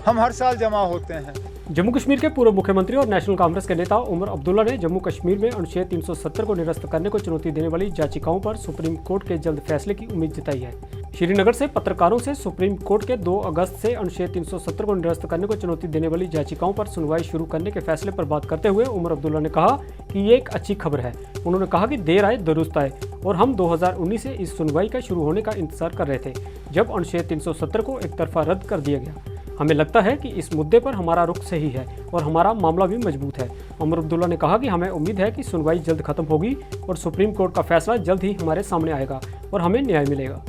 हम हर साल जमा होते हैं। जम्मू कश्मीर के पूर्व मुख्यमंत्री और नेशनल कांग्रेस के नेता उमर अब्दुल्ला ने जम्मू कश्मीर में अनुच्छेद 370 को निरस्त करने को चुनौती देने वाली याचिकाओं पर सुप्रीम कोर्ट के जल्द फैसले की उम्मीद जताई है। श्रीनगर से पत्रकारों से सुप्रीम कोर्ट के 2 अगस्त से अनुच्छेद 370 को निरस्त करने को चुनौती देने वाली याचिकाओं पर सुनवाई शुरू करने के फैसले पर बात करते हुए उमर अब्दुल्ला ने कहा कि ये एक अच्छी खबर है। उन्होंने कहा कि देर आए दुरुस्त आए और हम 2019 से इस सुनवाई का शुरू होने का इंतजार कर रहे थे, जब अनुच्छेद 370 को एक तरफा रद्द कर दिया गया। हमें लगता है कि इस मुद्दे पर हमारा रुख सही है और हमारा मामला भी मजबूत है। उमर अब्दुल्ला ने कहा कि हमें उम्मीद है कि सुनवाई जल्द खत्म होगी और सुप्रीम कोर्ट का फैसला जल्द ही हमारे सामने आएगा और हमें न्याय मिलेगा।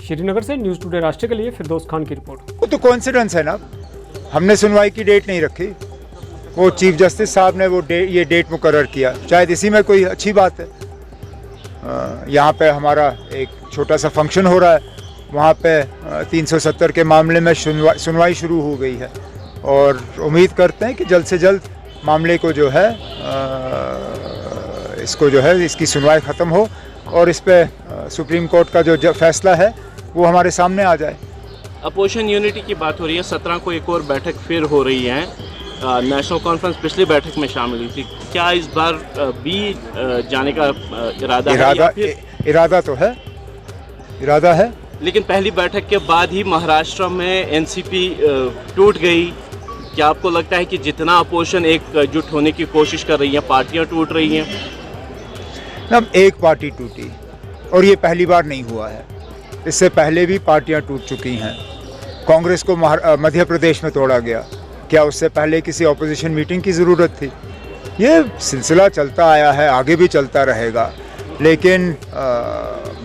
श्रीनगर से न्यूज़ टुडे राष्ट्र के लिए फिरदौस खान की रिपोर्ट। वो तो कोइंसिडेंस है ना, हमने सुनवाई की डेट नहीं रखी, वो चीफ जस्टिस साहब ने ये डेट मुकर्रर किया, शायद इसी में कोई अच्छी बात है। यहाँ पे हमारा एक छोटा सा फंक्शन हो रहा है, वहाँ पे 370 के मामले में सुनवाई शुरू हो गई है और उम्मीद करते हैं कि जल्द से जल्द मामले को जो है इसकी सुनवाई ख़त्म हो और इस पे सुप्रीम कोर्ट का जो फैसला है वो हमारे सामने आ जाए। अपोजिशन यूनिटी की बात हो रही है, 17 को एक और बैठक फिर हो रही है। नेशनल कॉन्फ्रेंस पिछली बैठक में शामिल हुई थी, क्या इस बार भी जाने का इरादा है? लेकिन पहली बैठक के बाद ही महाराष्ट्र में एनसीपी टूट गई। क्या आपको लगता है कि जितना अपोजिशन एकजुट होने की कोशिश कर रही है, पार्टियां टूट रही हैं? अब एक पार्टी टूटी और ये पहली बार नहीं हुआ है, इससे पहले भी पार्टियां टूट चुकी हैं। कांग्रेस को मध्य प्रदेश में तोड़ा गया, क्या उससे पहले किसी ऑपोजिशन मीटिंग की ज़रूरत थी? ये सिलसिला चलता आया है, आगे भी चलता रहेगा। लेकिन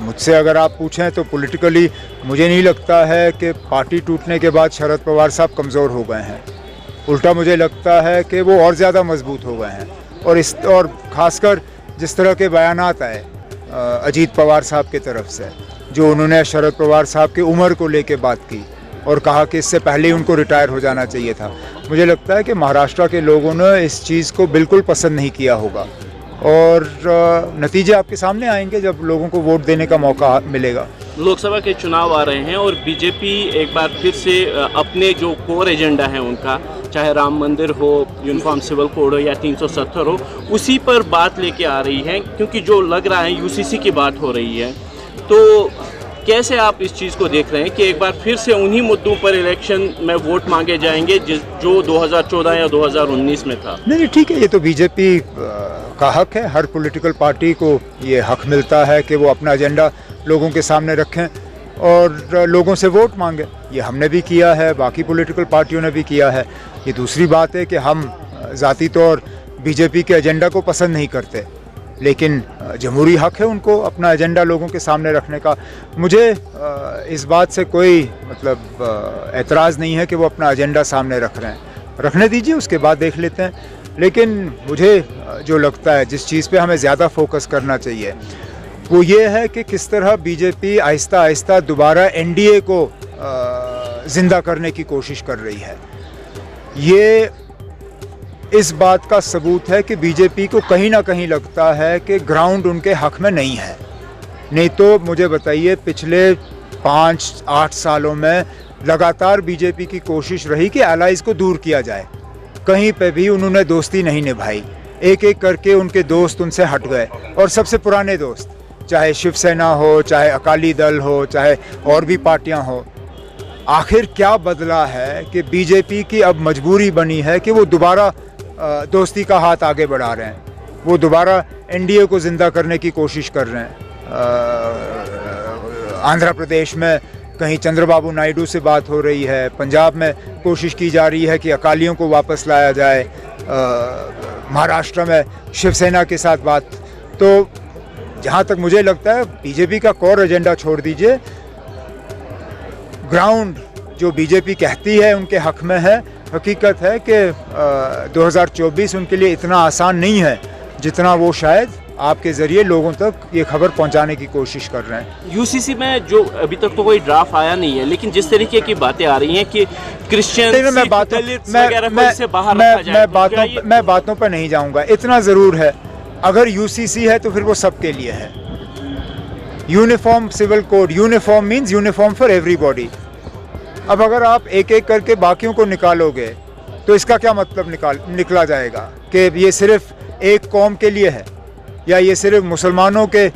मुझसे अगर आप पूछें तो पॉलिटिकली मुझे नहीं लगता है कि पार्टी टूटने के बाद शरद पवार साहब कमज़ोर हो गए हैं। उल्टा मुझे लगता है कि वो और ज़्यादा मजबूत हो गए हैं और ख़ासकर जिस तरह के बयानात आए अजीत पवार साहब की तरफ से, जो उन्होंने शरद पवार साहब की उम्र को लेके बात की और कहा कि इससे पहले ही उनको रिटायर हो जाना चाहिए था, मुझे लगता है कि महाराष्ट्र के लोगों ने इस चीज़ को बिल्कुल पसंद नहीं किया होगा और नतीजे आपके सामने आएंगे जब लोगों को वोट देने का मौका मिलेगा। लोकसभा के चुनाव आ रहे हैं और बीजेपी एक बार फिर से अपने जो कोर एजेंडा है उनका, चाहे राम मंदिर हो, यूनिफॉर्म सिविल कोड हो या 370 हो, उसी पर बात लेके आ रही है, क्योंकि जो लग रहा है यूसीसी की बात हो रही है। तो कैसे आप इस चीज़ को देख रहे हैं कि एक बार फिर से उन्हीं मुद्दों पर इलेक्शन में वोट मांगे जाएंगे जो 2014 या 2019 में था? नहीं, ठीक है, ये तो बीजेपी का हक है, हर पॉलिटिकल पार्टी को ये हक मिलता है कि वो अपना एजेंडा लोगों के सामने रखें और लोगों से वोट मांगे। ये हमने भी किया है, बाकी पॉलिटिकल पार्टियों ने भी किया है। ये दूसरी बात है कि हम ज़ाती तौर बीजेपी के एजेंडा को पसंद नहीं करते, लेकिन जमहूरी हक है उनको अपना एजेंडा लोगों के सामने रखने का। मुझे इस बात से कोई एतराज़ नहीं है कि वो अपना एजेंडा सामने रख रहे हैं, रखने दीजिए, उसके बाद देख लेते हैं। लेकिन मुझे जो लगता है जिस चीज़ पे हमें ज़्यादा फोकस करना चाहिए वो ये है कि किस तरह बीजेपी आहिस्ता आहिस्ता दोबारा एनडीए को ज़िंदा करने की कोशिश कर रही है। ये इस बात का सबूत है कि बीजेपी को कहीं ना कहीं लगता है कि ग्राउंड उनके हक में नहीं है। नहीं तो मुझे बताइए, पिछले 5-8 सालों में लगातार बीजेपी की कोशिश रही कि एलाइज को दूर किया जाए, कहीं पे भी उन्होंने दोस्ती नहीं निभाई, एक एक करके उनके दोस्त उनसे हट गए और सबसे पुराने दोस्त, चाहे शिवसेना हो, चाहे अकाली दल हो, चाहे और भी पार्टियां हो। आखिर क्या बदला है कि बीजेपी की अब मजबूरी बनी है कि वो दोबारा दोस्ती का हाथ आगे बढ़ा रहे हैं, वो दोबारा एनडीए को ज़िंदा करने की कोशिश कर रहे हैं। आंध्र प्रदेश में कहीं चंद्रबाबू नायडू से बात हो रही है, पंजाब में कोशिश की जा रही है कि अकालियों को वापस लाया जाए, महाराष्ट्र में शिवसेना के साथ बात। तो जहाँ तक मुझे लगता है बीजेपी का कोर एजेंडा छोड़ दीजिए, ग्राउंड जो बीजेपी कहती है उनके हक में है। हकीकत है कि 2024 उनके लिए इतना आसान नहीं है जितना वो शायद आपके ज़रिए लोगों तक ये खबर पहुंचाने की कोशिश कर रहे हैं। यूसीसी में जो अभी तक तो कोई ड्राफ्ट आया नहीं है, लेकिन जिस तरीके की बातें आ रही हैं कि क्रिश्चियन से बाहर रखा जाए, मैं बातों पर नहीं जाऊंगा। इतना ज़रूर है, अगर यूसीसी है तो फिर वो सबके लिए है। Uniform civil code, uniform means uniform for everybody. अब अगर आप एक एक करके बाकियों को निकालोगे तो इसका क्या मतलब निकला जाएगा कि ये सिर्फ एक कौम के लिए है या ये सिर्फ मुसलमानों के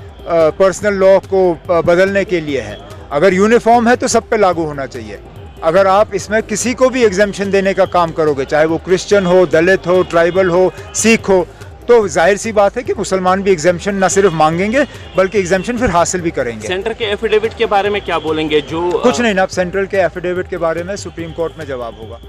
पर्सनल लॉ को बदलने के लिए है। अगर यूनिफॉर्म है तो सब पे लागू होना चाहिए। अगर आप इसमें किसी को भी एग्जेम्पशन देने का काम करोगे, चाहे वो क्रिश्चियन हो, दलित हो, ट्राइबल हो, सिख हो, तो जाहिर सी बात है कि मुसलमान भी एग्जेम्पशन न सिर्फ मांगेंगे बल्कि एग्जेम्पशन फिर हासिल भी करेंगे। सेंटर के एफिडेविट के बारे में क्या बोलेंगे? जो कुछ नहीं ना, अब सेंट्रल के एफिडेविट के बारे में सुप्रीम कोर्ट में जवाब होगा।